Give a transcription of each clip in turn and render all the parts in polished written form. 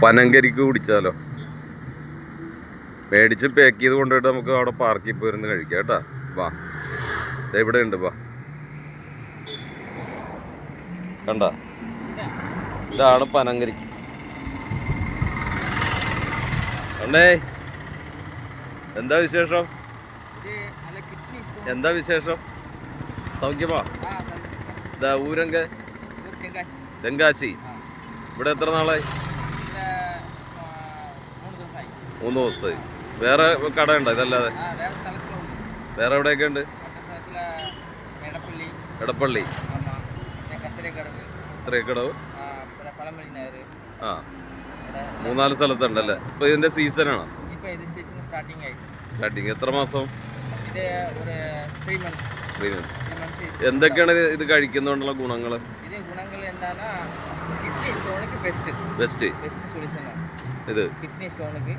പനങ്കരിക്ക് കുടിച്ചാലോ? മേടിച്ച് പാക്ക് ചെയ്ത് കൊണ്ടുപോയിട്ട് നമുക്ക് അവിടെ പാർക്കിൽ പോയിരുന്ന് കഴിക്കാം കേട്ടാ. വാ, ഇവിടെ ഉണ്ട്, വാ. കണ്ട, ഇതാണ് പനങ്കരിക്ക്. കണ്ടേ, എന്താ വിശേഷം? എന്താ വിശേഷം? സൗഖ്യമാ? ഊരങ്ക തെങ്കാശി. ഇവിടെ എത്ര നാളായി? 3 ദിവസമായി. വേറെ കട ഉണ്ടോ ഇതല്ലാതെ? വേറെ എവിടെയൊക്കെ ഉണ്ട്? എടപ്പള്ളി, കടവ്. ആ, 3-4 സ്ഥലത്തുണ്ടല്ലേ. ഇപ്പൊ ഇതിന്റെ സീസണാണോ? സ്റ്റാർട്ടിങ്. എത്ര മാസം? 3 months. എന്തൊക്കെയാണ് ഇത് കഴിക്കുന്നതുകൊണ്ടുള്ള ഗുണങ്ങൾ? ബെസ്റ്റ് സൊല്യൂഷൻ ആണ് ഇത്. കിഡ്നി സ്റ്റോണിക്ക്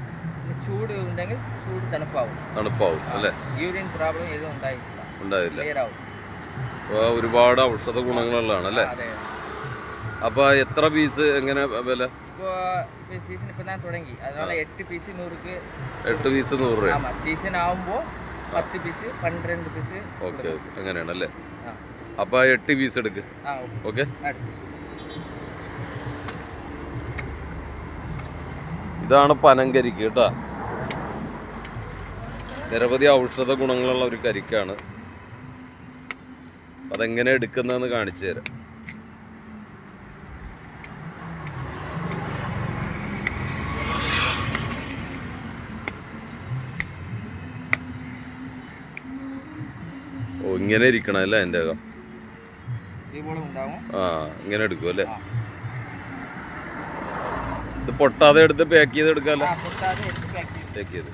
ചൂട് ഉണ്ടെങ്കിൽ ചൂട് തണുപ്പാവും അല്ലേ? യൂറിൻ പ്രോബ്ലം ഏതും ഉണ്ടായില്ല. ഒരുപാട് ഔഷധ ഗുണങ്ങളുള്ളതാണ് അല്ലേ? അപ്പൊ എത്ര പീസ് എങ്ങനെ വില? ഇപ്പൊ സീസൺ ഇപ്പൊ ഞാൻ തുടങ്ങി, അതனால 8 പീസ് 100 രൂപ. സീസൺ ആവുമ്പോ 10 പീസ് 12 പീസ്. ഓക്കെ, അങ്ങനെയാണല്ലേ? അപ്പൊ 8 പീസ് എടുക്ക്. ഓക്കെ. ഇതാണ് പനങ്കരിക്ക് കേട്ടാ. നിരവധി ഔഷധ ഗുണങ്ങളുള്ള ഒരു കരിക്കാണ്. അതെങ്ങനെ എടുക്കുന്നതെന്ന് കാണിച്ചു തരാം. ഓ, ഇങ്ങനെ ഇരിക്കണം അല്ലേ എൻ്റെ അകം? ആ, ഇങ്ങനെ എടുക്കും അല്ലേ? ഇത് പൊട്ടാതെ എടുത്ത് പാക്ക് ചെയ്ത് എടുക്കാമല്ലോ. പാക്ക് ചെയ്ത്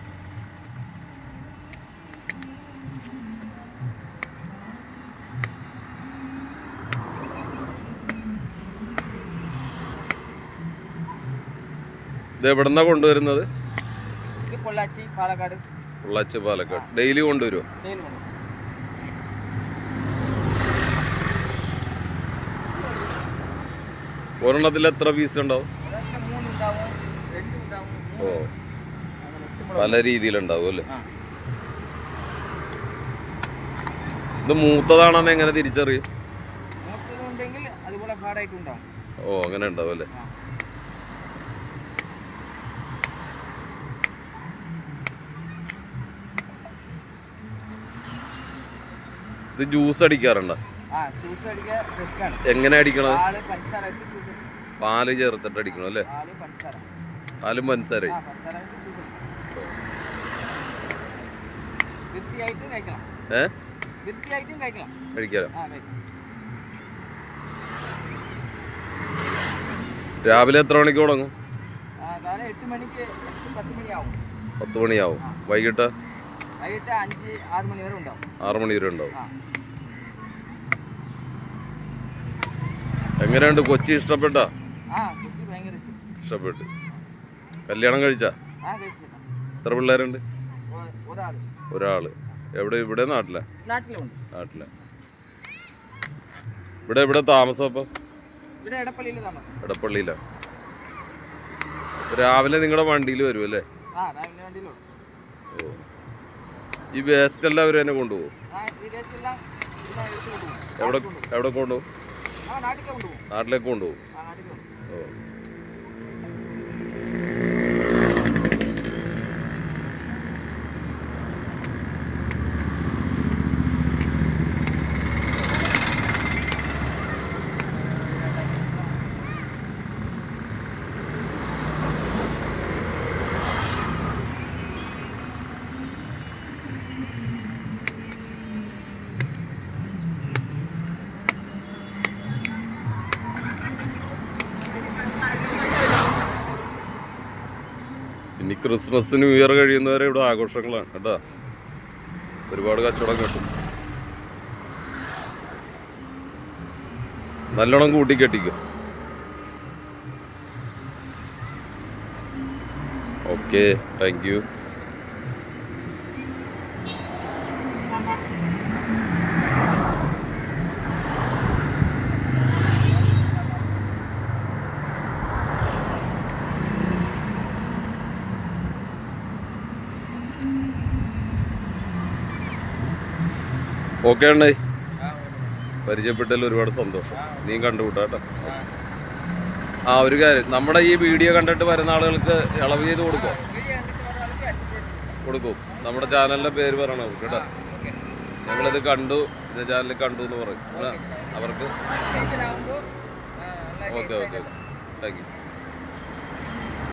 ഇത് എവിടെന്നാ കൊണ്ടുവരുന്നത്? പൊള്ളാച്ചി, പാലക്കാട്. ഡെയിലി കൊണ്ടുവരുമോ? ഒരെണ്ണത്തിൽ എത്ര പീസ് ഉണ്ടാവും? ഓ, പല രീതിയിലുണ്ടാവും അല്ലേ? ഇത് മൂത്തതാണെന്ന് എങ്ങനെ തിരിച്ചറിയും? ഓ, അങ്ങനെ ഉണ്ടാവും അല്ലേ? ഇത് ജ്യൂസ് അടിക്കാറുണ്ടോ? എങ്ങനെ അടിക്കണം? പാല് ചേർത്തിട്ട് അടിക്കണം അല്ലേ? പാലും പഞ്ചസാരയും. കഴിക്കാം. രാവിലെ എത്ര മണിക്ക് തുടങ്ങും? 10 മണിയാവും. വൈകിട്ട് 6 മണി വരെ ഉണ്ടാവും. എങ്ങനെയുണ്ട് കൊച്ചി? ഇഷ്ടപ്പെട്ടോ? ഇഷ്ടപ്പെട്ടു. കല്യാണം കഴിച്ചാ? എത്ര പിള്ളേരുണ്ട്? ഒരാള്. ഇവിടെ നാട്ടിലെ? ഇവിടെ താമസം? അപ്പൊ എടപ്പള്ളിയിലാ. രാവിലെ നിങ്ങളുടെ വണ്ടിയിൽ വരും അല്ലേ? ഓ, ഈ വേസ്റ്റ് എല്ലാം അവർ തന്നെ കൊണ്ടുപോകും? എവിടെ കൊണ്ടുപോകും? നാട്ടിലേക്ക് കൊണ്ടുപോകും. ഓ, ഇനി ക്രിസ്മസ്, ന്യൂ ഇയർ കഴിയുന്നവരെ ഇവിടെ ആഘോഷങ്ങളാണ് കേട്ടോ. ഒരുപാട് കച്ചവടം കിട്ടും. നല്ലോണം കൂട്ടിക്കെട്ടിക്കും. Okay, thank you. ഓക്കെ അണ്ണേ, ആ, പരിചയപ്പെട്ടതിൽ ഒരുപാട് സന്തോഷം. ആ, നീ കണ്ടുകൂട്ടാ കേട്ടോ. ആ. ആ ഒരു കാര്യം, നമ്മുടെ ഈ വീഡിയോ കണ്ടിട്ട് വരുന്ന ആളുകൾക്ക് ഇളവ് ചെയ്ത് കൊടുക്കും. വീഡിയോ കണ്ടിട്ട് വേറെ ആൾക്ക് അഡ്ജസ്റ്റ് കൊടുക്കും. നമ്മുടെ ചാനലിൻ്റെ പേര് പറയണം അവർക്ക് കേട്ടോ. ഓക്കെ. ഞങ്ങളിത് കണ്ടു, ഇത് ചാനലിൽ കണ്ടു എന്ന് പറയും അവർക്ക്. സ്റ്റേഷൻ ആകുമ്പോൾ ഓക്കെ ഓക്കെ, താങ്ക് യു.